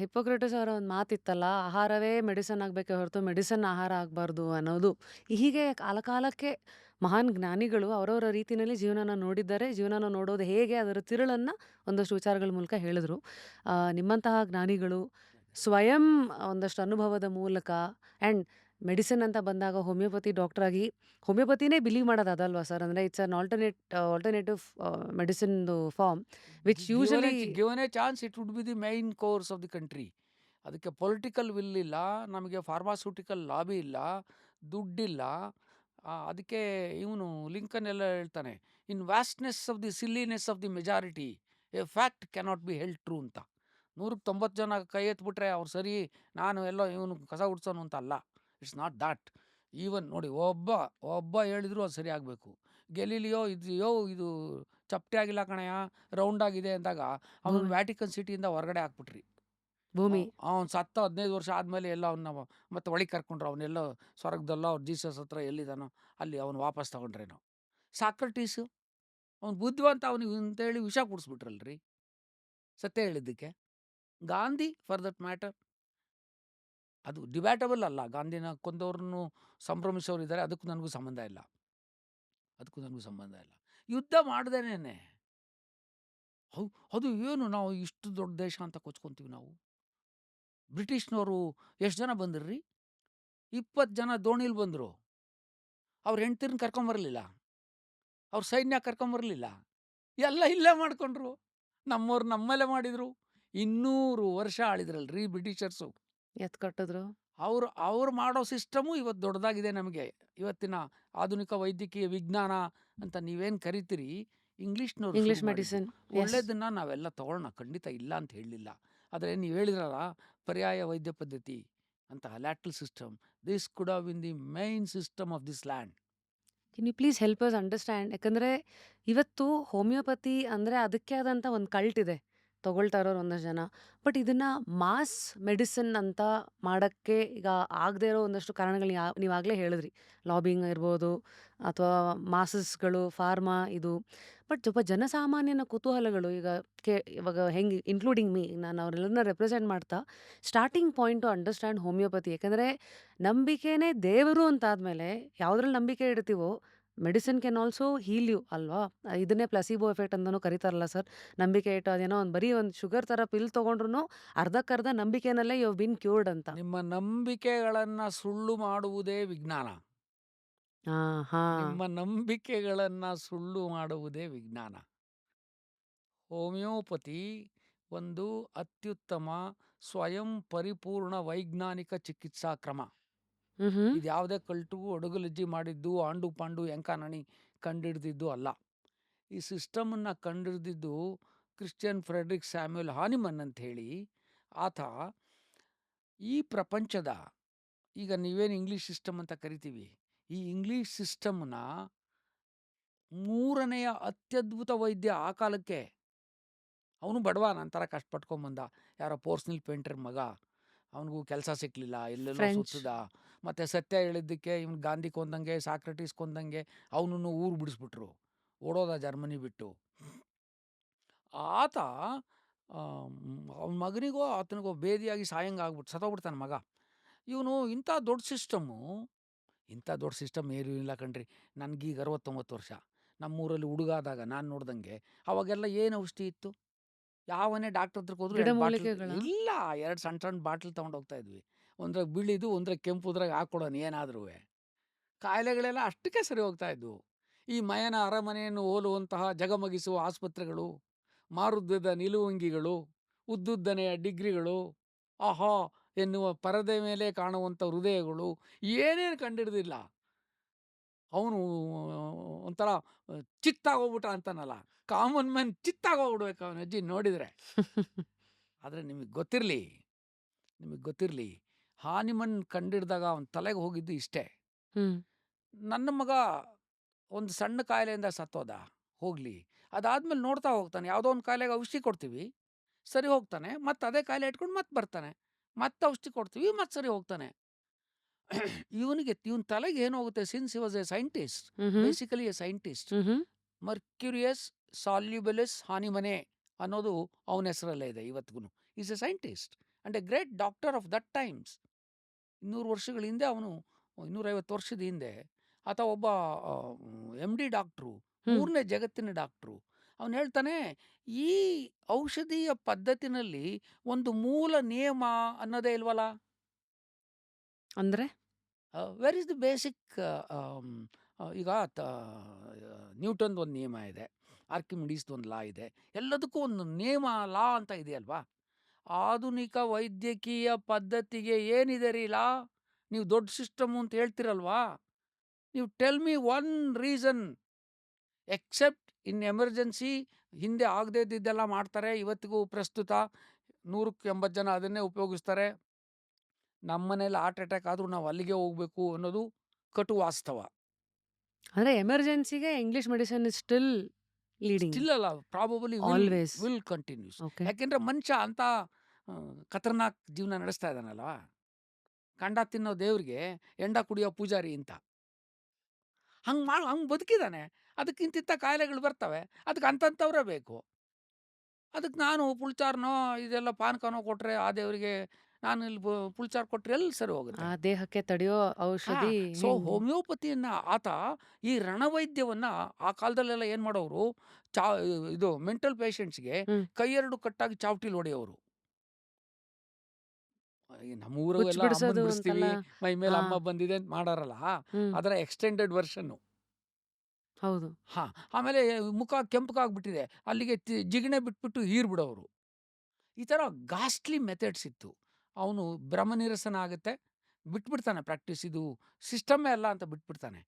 ಹಿಪ್ಪೋಕ್ರೇಟಸ್ ಅವರ ಒಂದು ಮಾತಿತ್ತಲ್ಲ, ಆಹಾರವೇ ಮೆಡಿಸಿನ್ ಆಗಬೇಕೇ ಹೊರತು ಮೆಡಿಸಿನ್ ಆಹಾರ ಆಗಬಾರ್ದು ಅನ್ನೋದು. ಹೀಗೆ ಕಾಲಕಾಲಕ್ಕೆ ಮಹಾನ್ ಜ್ಞಾನಿಗಳು ಅವರವರ ರೀತಿಯಲ್ಲಿ ಜೀವನನ ನೋಡಿದ್ದಾರೆ. ಜೀವನನ ನೋಡೋದು ಹೇಗೆ ಅದರ ತಿರುಳನ್ನು ಒಂದಷ್ಟು ವಿಚಾರಗಳ ಮೂಲಕ ಹೇಳಿದ್ರು. ನಿಮ್ಮಂತಹ ಜ್ಞಾನಿಗಳು ಸ್ವಯಂ ಒಂದಷ್ಟು ಅನುಭವದ ಮೂಲಕ ಆ್ಯಂಡ್ ಮೆಡಿಸಿನ್ ಅಂತ ಬಂದಾಗ ಹೋಮಿಯೋಪತಿ ಡಾಕ್ಟರ್ ಆಗಿ ಹೋಮಿಯೋಪತಿನೇ ಬಿಲೀವ್ ಮಾಡೋದು ಅದಲ್ವಾ ಸರ್? ಅಂದರೆ ಇಟ್ಸ್ ಅನ್ ಆಲ್ಟರ್ನೇಟಿವ್ ಮೆಡಿಸಿನ್ದು form which usually given a chance it would be the main course of the country. ಅದಕ್ಕೆ ಪೊಲಿಟಿಕಲ್ ವಿಲ್ ಇಲ್ಲ, ನಮಗೆ ಫಾರ್ಮಾಸ್ಯೂಟಿಕಲ್ ಲಾಬಿ ಇಲ್ಲ, ದುಡ್ಡಿಲ್ಲ. ಅದಕ್ಕೆ ಇವನು ಲಿಂಕನ್ ಎಲ್ಲ ಹೇಳ್ತಾನೆ, in vastness of the silliness of the majority a fact cannot be held true ಅಂತ. 190 ಜನ ಕೈ ಎತ್ಬಿಟ್ರೆ ಅವ್ರು ಸರಿ, ನಾನು ಎಲ್ಲೋ ಇವನು ಕಸ ಗುಡ್ಸೋನು ಅಂತ ಅಲ್ಲ. It's not that. ಈವನ್ ನೋಡಿ, ಒಬ್ಬ ಹೇಳಿದ್ರು ಅದು ಸರಿ ಆಗಬೇಕು. ಗೆಲೀಲಿಯೋ ಇದು ಚಪ್ಪಟೆ ಆಗಿಲ್ಲ ಕಣಯ್ಯ, ರೌಂಡ್ ಆಗಿದೆ ಅಂದಾಗ ಅವನು ಭೂಮಿ ವ್ಯಾಟಿಕನ್ ಸಿಟಿಯಿಂದ ಹೊರಗಡೆ ಹಾಕ್ಬಿಟ್ರಿ. ಭೂಮಿ ಅವನು ಸತ್ತ 15 ವರ್ಷ ಆದಮೇಲೆ ಎಲ್ಲ ಅವನ್ನ ಮತ್ತೆ ಒಳಗೆ ಕರ್ಕೊಂಡ್ರು. ಅವನ್ನೆಲ್ಲೋ ಸ್ವರ್ಗದಲ್ಲೋ ಅವ್ರು ಜೀಸಸ್ ಹತ್ರ ಎಲ್ಲಿದ್ದಾನೋ ಅಲ್ಲಿ ಅವನು ವಾಪಸ್ ತಗೊಂಡ್ರೇನೋ. ಸಾಕ್ರಟೀಸು ಅವ್ನು ಬುದ್ಧಿವಂತ, ಅವನಿಗೆ ಅಂತೇಳಿ ವಿಷ ಕುಡಿಸ್ಬಿಟ್ರಲ್ರಿ ಸತ್ಯ ಹೇಳಿದ್ದಕ್ಕೆ. ಗಾಂಧಿ ಫಾರ್ ದಟ್ ಮ್ಯಾಟರ್, ಅದು ಡಿಬ್ಯಾಟಬಲ್ ಅಲ್ಲ. ಗಾಂಧಿನ ಕೊಂದವ್ರನ್ನು ಸಂಭ್ರಮಿಸೋರಿದ್ದಾರೆ, ಅದಕ್ಕೂ ನನಗೂ ಸಂಬಂಧ ಇಲ್ಲ. ಯುದ್ಧ ಮಾಡ್ದೇನೆ ಅದು ಏನು ನಾವು ಇಷ್ಟು ದೊಡ್ಡ ದೇಶ ಅಂತ ಕೊಚ್ಕೊಂತೀವಿ ನಾವು. ಬ್ರಿಟಿಷ್ನವರು ಎಷ್ಟು ಜನ ಬಂದ್ರಿ? 20 ಜನ ದೋಣಿಲಿ ಬಂದರು. ಅವ್ರ ಹೆಂಡ್ತಿರ್ನ ಕರ್ಕೊಂಬರ್ಲಿಲ್ಲ, ಅವ್ರ ಸೈನ್ಯ ಕರ್ಕೊಂಬರ್ಲಿಲ್ಲ, ಎಲ್ಲ ಇಲ್ಲೇ ಮಾಡ್ಕೊಂಡ್ರು. ನಮ್ಮವ್ರು ನಮ್ಮಲ್ಲೇ ಮಾಡಿದ್ರು. 200 ವರ್ಷ ಆಳಿದ್ರಲ್ರಿ ಬ್ರಿಟಿಷರ್ಸು. ಎತ್ ಕಟ್ಟಿದ್ರು. ಅವ್ರು ಮಾಡೋ ಸಿಸ್ಟಮು ಇವತ್ತು ದೊಡ್ಡದಾಗಿದೆ. ನಮಗೆ ಇವತ್ತಿನ ಆಧುನಿಕ ವೈದ್ಯಕೀಯ ವಿಜ್ಞಾನ ಅಂತ ನೀವೇನು ಕರಿತೀರಿ, ಇಂಗ್ಲೀಷ್ನವ್ರು ಇಂಗ್ಲಿಷ್ ಶುರು ಮಾಡಿದ್ದು. ಮೆಡಿಸಿನ್. ಎಸ್. ಒಳ್ಳೇದನ್ನ ನಾವೆಲ್ಲ ತಗೊಳ್ಳೋಣ, ಖಂಡಿತ ಇಲ್ಲ ಅಂತ ಹೇಳಲಿಲ್ಲ. ಆದರೆ ನೀವು ಹೇಳಿದ್ರಲ್ಲ ಪರ್ಯಾಯ ವೈದ್ಯ ಪದ್ಧತಿ ಅಂತ, lateral system, this could have been the main system of this land. Can you please help us understand? ಯಾಕಂದರೆ ಇವತ್ತು ಹೋಮಿಯೋಪತಿ ಅಂದರೆ ಅದಕ್ಕೆ ಆದಂಥ ಒಂದು ಕಲ್ಟ್ ಇದೆ, ತಗೊಳ್ತಾ ಇರೋರು ಒಂದಷ್ಟು ಜನ. ಬಟ್ ಇದನ್ನು ಮಾಸ್ ಮೆಡಿಸಿನ್ ಅಂತ ಮಾಡೋಕ್ಕೆ ಈಗ ಆಗದೆ ಇರೋ ಒಂದಷ್ಟು ಕಾರಣಗಳು ನೀವಾಗಲೇ ಹೇಳಿದ್ರಿ. ಲಾಬಿಂಗ್ ಇರ್ಬೋದು ಅಥವಾ ಮಾಸಸ್ಗಳು, ಫಾರ್ಮಾ ಇದು. ಬಟ್ ಸ್ವಲ್ಪ ಜನಸಾಮಾನ್ಯನ ಕುತೂಹಲಗಳು ಈಗ ಇವಾಗ ಹೆಂಗೆ ಇನ್ಕ್ಲೂಡಿಂಗ್ ಮೀ, ನಾನು ಅವರೆಲ್ಲರನ್ನ ರೆಪ್ರೆಸೆಂಟ್ ಮಾಡ್ತಾ starting point to understand homeopathy. ಯಾಕಂದರೆ ನಂಬಿಕೆನೇ ದೇವರು ಅಂತಾದಮೇಲೆ ಯಾವುದ್ರಲ್ಲಿ ನಂಬಿಕೆ ಇಡ್ತೀವೋ medicine can also heal you ಅಲ್ವಾ? ಇದನ್ನೇ ಪ್ಲಸಿಬೋ ಎಫೆಕ್ಟ್ ಅಂತಲೂ ಕರೀತಾರಲ್ಲ ಸರ್. ನಂಬಿಕೆ ಇಟ್ಟು ಅದೇನೋ ಒಂದು ಬರೀ ಒಂದು ಶುಗರ್ ಥರ ಪಿಲ್ ತೊಗೊಂಡ್ರು ಅರ್ಧಕ್ಕರ್ಧ ನಂಬಿಕೆನಲ್ಲೇ ಯು ಹ್ಯಾವ್ ಬಿನ್ ಕ್ಯೂರ್ಡ್ ಅಂತ. ನಿಮ್ಮ ನಂಬಿಕೆಗಳನ್ನು ಸುಳ್ಳು ಮಾಡುವುದೇ ವಿಜ್ಞಾನ. ಹಾಂ ಹಾಂ. ನಿಮ್ಮ ನಂಬಿಕೆಗಳನ್ನು ಸುಳ್ಳು ಮಾಡುವುದೇ ವಿಜ್ಞಾನ. ಹೋಮಿಯೋಪತಿ ಒಂದು ಅತ್ಯುತ್ತಮ ಸ್ವಯಂ ಪರಿಪೂರ್ಣ ವೈಜ್ಞಾನಿಕ ಚಿಕಿತ್ಸಾ ಕ್ರಮ. ಹ್ಞೂ. ಇದು ಯಾವುದೇ ಕಲ್ಟು ಅಡುಗಲಜ್ಜಿ ಮಾಡಿದ್ದು, ಆಂಡು ಪಾಂಡು ಎಂಕಾನಣಿ ಕಂಡಿಡ್ದಿದ್ದು ಅಲ್ಲ. ಈ ಸಿಸ್ಟಮನ್ನು ಕಂಡಿಡ್ದಿದ್ದು ಕ್ರಿಶ್ಚಿಯನ್ ಫ್ರೆಡ್ರಿಕ್ ಸ್ಯಾಮ್ಯುಯಲ್ ಹಾನಿಮನ್ ಅಂತ ಹೇಳಿ. ಆತ ಈ ಪ್ರಪಂಚದ, ಈಗ ನೀವೇನು ಇಂಗ್ಲೀಷ್ ಸಿಸ್ಟಮ್ ಅಂತ ಕರಿತೀವಿ, ಈ ಇಂಗ್ಲೀಷ್ ಸಿಸ್ಟಮ್ನ 3ನೇ ಅತ್ಯದ್ಭುತ ವೈದ್ಯ ಆ ಕಾಲಕ್ಕೆ. ಅವನು ಬಡವ, ನಂತರ ಕಷ್ಟಪಟ್ಕೊಂಬಂದ. ಯಾರೋ ಪೋರ್ಸ್ನಿಲ್ ಪೇಂಟರ್ ಮಗ, ಅವನಿಗೂ ಕೆಲಸ ಸಿಕ್ಕಲಿಲ್ಲ, ಎಲ್ಲೆಲ್ಲೋ ಫ್ರೆಂಚ್. ಸುತ್ತದ. ಮತ್ತು ಸತ್ಯ ಹೇಳಿದ್ದಕ್ಕೆ ಇವನು ಗಾಂಧಿ ಕೊಂದಂಗೆ, ಸಾಕ್ರೆಟೀಸ್ ಕೊಂದಂಗೆ ಅವನನ್ನು ಊರು ಬಿಡಿಸ್ಬಿಟ್ರು, ಓಡೋದ ಜರ್ಮನಿ ಬಿಟ್ಟು. ಆತ ಅವನ ಮಗನಿಗೋ ಆತನಿಗೋ ಬೇದಿಯಾಗಿ ಸಾಯಂಗೆ ಆಗ್ಬಿಟ್ಟು ಸತ್ತೋಗ್ಬಿಡ್ತಾನೆ ಮಗ. ಇವನು ಇಂಥ ದೊಡ್ಡ ಸಿಸ್ಟಮ್ ಏನೂ ಇಲ್ಲ ಕಣ್ರಿ. ನನಗೀಗ 69 ವರ್ಷ. ನಮ್ಮೂರಲ್ಲಿ ಹುಡುಗಾದಾಗ ನಾನು ನೋಡ್ದಂಗೆ ಅವಾಗೆಲ್ಲ ಏನು ಔಷಧಿ ಇತ್ತು? ಯಾವನೇ ಡಾಕ್ಟರ್ ಹತ್ರಕ್ಕೆ ಹೋದ್ರು 2 ಬಾಟ್ಲ್ ಗಿಡಮೂಲಿಕೆಗಳ. ಇಲ್ಲ, 2 ಸಣ್ಣ ಸಣ್ಣ ಬಾಟ್ಲ್ ತೊಗೊಂಡು ಹೋಗ್ತಾ ಇದ್ವಿ. ಒಂದ್ರಾಗ ಬಿಳಿದು, ಒಂದ್ರಾಗ ಕೆಂಪುದ್ರಾಗ ಹಾಕ್ಕೊಡೋನು ಏನಾದ್ರೂ. ಕಾಯಿಲೆಗಳೆಲ್ಲ ಅಷ್ಟಕ್ಕೆ ಸರಿ ಹೋಗ್ತಾ ಇದ್ವು. ಈ ಮಯನ ಅರಮನೆಯನ್ನು ಹೋಲುವಂತಹ ಜಗಮಗಿಸುವ ಆಸ್ಪತ್ರೆಗಳು, ಮಾರುದ್ವದ ನಿಲುವಂಗಿಗಳು, ಉದ್ದುದ್ದನೆಯ ಡಿಗ್ರಿಗಳು, ಆಹಾ ಎನ್ನುವ ಪರದೆ ಮೇಲೆ ಕಾಣುವಂಥ ಹೃದಯಗಳು, ಏನೇನು ಕಂಡಿಡ್ದಿಲ್ಲ. ಅವನು ಒಂಥರ ಚಿತ್ತಾಗೋಗ್ಬಿಟ್ಟ ಅಂತಾನಲ್ಲ, ಕಾಮನ್ ಮ್ಯಾನ್ ಚಿತ್ತಾಗೋಗ್ಬಿಡ್ಬೇಕು ಅವನ ಅಜ್ಜಿ ನೋಡಿದರೆ. ಆದರೆ ನಿಮಗೆ ಗೊತ್ತಿರಲಿ, ಹಾನಿಮನ್ ಕಂಡಿಡ್ದಾಗ ಅವನ ತಲೆಗೆ ಹೋಗಿದ್ದು ಇಷ್ಟೇ. ಹ್ಞೂ. ನನ್ನ ಮಗ ಒಂದು ಸಣ್ಣ ಕಾಯಿಲೆಯಿಂದ ಸತ್ತೋದ, ಹೋಗಲಿ. ಅದಾದ್ಮೇಲೆ ನೋಡ್ತಾ ಹೋಗ್ತಾನೆ, ಯಾವುದೋ ಒಂದು ಕಾಯಿಲೆಗೆ ಔಷಧಿ ಕೊಡ್ತೀವಿ, ಸರಿ ಹೋಗ್ತಾನೆ. ಮತ್ತು ಅದೇ ಕಾಯಿಲೆ ಇಟ್ಕೊಂಡು ಮತ್ತೆ ಬರ್ತಾನೆ, ಮತ್ತೆ ಔಷಧಿ ಕೊಡ್ತೀವಿ, ಮತ್ತೆ ಸರಿ ಹೋಗ್ತಾನೆ. ಇವನ ತಲೆಗೆ ಏನಾಗುತ್ತೆ, since he was A scientist, ಹ್ಞೂ. ಬೇಸಿಕಲಿ ಎ ಸೈಂಟಿಸ್ಟ್, ಹ್ಞೂ. ಮರ್ಕ್ಯೂರಿಯಸ್ ಸಾಲ್ಯುಬಲಿಸ್ ಹಾನಿಮನೆ ಅನ್ನೋದು ಅವನ ಹೆಸರಲ್ಲೇ ಇದೆ ಇವತ್ತಿಗೂ. Is A scientist. And A great doctor of that times. 200 ವರ್ಷಗಳ ಹಿಂದೆ ಅವನು, 250 ವರ್ಷದ ಹಿಂದೆ ಆತ ಒಬ್ಬ ಎಂ.ಡಿ. ಡಾಕ್ಟ್ರು, ಹ್ಮ್. 3ನೇ ಜಗತ್ತಿನ ಡಾಕ್ಟ್ರು. ಅವನು ಹೇಳ್ತಾನೆ, ಈ ಔಷಧೀಯ ಪದ್ಧತಿನಲ್ಲಿ ಒಂದು ಮೂಲ ನಿಯಮ ಅನ್ನೋದೇ ಇಲ್ವಲ್ಲ? ಅಂದ್ರೆ? ವೇರ್ ಈಸ್ ದಿ ಬೇಸಿಕ್ ಈಗ ನ್ಯೂಟನ್‌ದು ಒಂದು ನಿಯಮ ಇದೆ, ಆರ್ಕಿಮಿಡೀಸ್‌ದು ಒಂದು ಲಾ ಇದೆ. ಎಲ್ಲದಕ್ಕೂ ಒಂದು ನಿಯಮ, ಲಾ ಅಂತ ಇದೆಯಲ್ವಾ? ಆಧುನಿಕ ವೈದ್ಯಕೀಯ ಪದ್ಧತಿಗೆ ಏನಿದೆ ರೀ ಲಾ? ನೀವು ದೊಡ್ಡ ಸಿಸ್ಟಮು ಅಂತ ಹೇಳ್ತಿರಲ್ವಾ? ನೀವು tell me one reason, except in emergency. ಹಿಂದೆ ಆಗದೇ ಇದ್ದಿದ್ದೆಲ್ಲ ಮಾಡ್ತಾರೆ, ಇವತ್ತಿಗೂ ಪ್ರಸ್ತುತ 100ಕ್ಕೆ 80 ಜನ ಅದನ್ನೇ ಉಪಯೋಗಿಸ್ತಾರೆ. ನಮ್ಮನೇಲಿ ಹಾರ್ಟ್ ಅಟ್ಯಾಕ್ ಆದರೂ ನಾವು ಅಲ್ಲಿಗೆ ಹೋಗಬೇಕು ಅನ್ನೋದು ಕಟು ವಾಸ್ತವ. ಅಂದ್ರೆ ಎಮರ್ಜೆನ್ಸಿಗೆ English medicine is still leading. Still ಅಲ್ಲ, probably always. Will continues. Okay. ಯಾಕೆಂದ್ರೆ ಮನುಷ್ಯ ಅಂತ ಖತರ್ನಾಕ್ ಜೀವನ ನಡೆಸ್ತಾ ಇದ್ದಾನಲ್ವಾ? ಕಂಡ ತಿನ್ನೋ ದೇವ್ರಿಗೆ ಎಂಡ ಕುಡಿಯೋ ಪೂಜಾರಿ ಅಂತ. ಹಂಗೆ ಬದುಕಿದ್ದಾನೆ. ಅದಕ್ಕೆ ಇಂತಿಂಥ ಕಾಯಿಲೆಗಳು ಬರ್ತವೆ. ಅದಕ್ಕೆ ಅಂಥವ್ರೇ ಬೇಕು. ಅದಕ್ಕೆ ನಾನು ಪುಳ್ಚಾರ್ನೋ ಇದೆಲ್ಲ ಪಾನಕನೋ ಕೊಟ್ಟರೆ ಆ ದೇವರಿಗೆ, ನಾನು ಇಲ್ಲಿ ಪುಳ್ಚಾರ್ ಕೊಟ್ಟರೆ ಎಲ್ಲಿ ಸರಿ ಹೋಗುತ್ತೆ? ಆ ದೇಹಕ್ಕೆ ತಡೆಯೋ ಹಾಂ. ಔಷಧಿ ಸೊ ಹೆಂಗ್? ಹೋಮಿಯೋಪತಿಯನ್ನ ಆತ, ಈ ರಣವೈದ್ಯವನ್ನ ಆ ಕಾಲದಲ್ಲೆಲ್ಲ ಏನು ಮಾಡೋರು, ಚಾ ಇದು ಮೆಂಟಲ್ ಪೇಷಂಟ್ಸ್‌ಗೆ ಹ್ಮ್. ಕೈ 2 ಕಟ್ಟಾಗಿ ಚಾವಟಿಲಿ ಹೊಡೆಯೋರು. ಈ ನಮ್ಮ ಹುಚ್ಚ್ ಊರಾಗೆಲ್ಲ ಅಮ್ಮನ್ನ ಬಿಡ್ಸೋದು ಬಿಡಿಸ್ತೀವಿ, ಅಂತೆಲ್ಲ. ಮೈ ಮೇಲೆ ಹಾ. ಅಮ್ಮ ಬಂದಿದೆ ಅಂತ ಮಾಡಾರಲ್ಲ, ಹ್ಮ್. ಅದರ ಎಕ್ಸ್ಟೆಂಡೆಡ್ ವರ್ಷನ್ನು. ಹೌದು. ಹಾಂ. ಆಮೇಲೆ ಮುಖ ಕೆಂಪಗಾಗ್ಬಿಟ್ಟಿದೆ, ಅಲ್ಲಿಗೆ ಜಿಗಣೆ ಬಿಟ್ಬಿಟ್ಟು ಹೀರ್ಬಿಡೋರು. ಈ ಥರ ಗಾಸ್ಟ್ಲಿ ಮೆಥಡ್ಸ್ ಇತ್ತು. ಅವನು ಭ್ರಮನಿರಸನ ಆಗುತ್ತೆ, ಬಿಟ್ಬಿಡ್ತಾನೆ ಪ್ರಾಕ್ಟೀಸ್, ಇದು ಸಿಸ್ಟಮ್ಮೇ ಅಲ್ಲ ಅಂತ ಬಿಟ್ಬಿಡ್ತಾನೆ.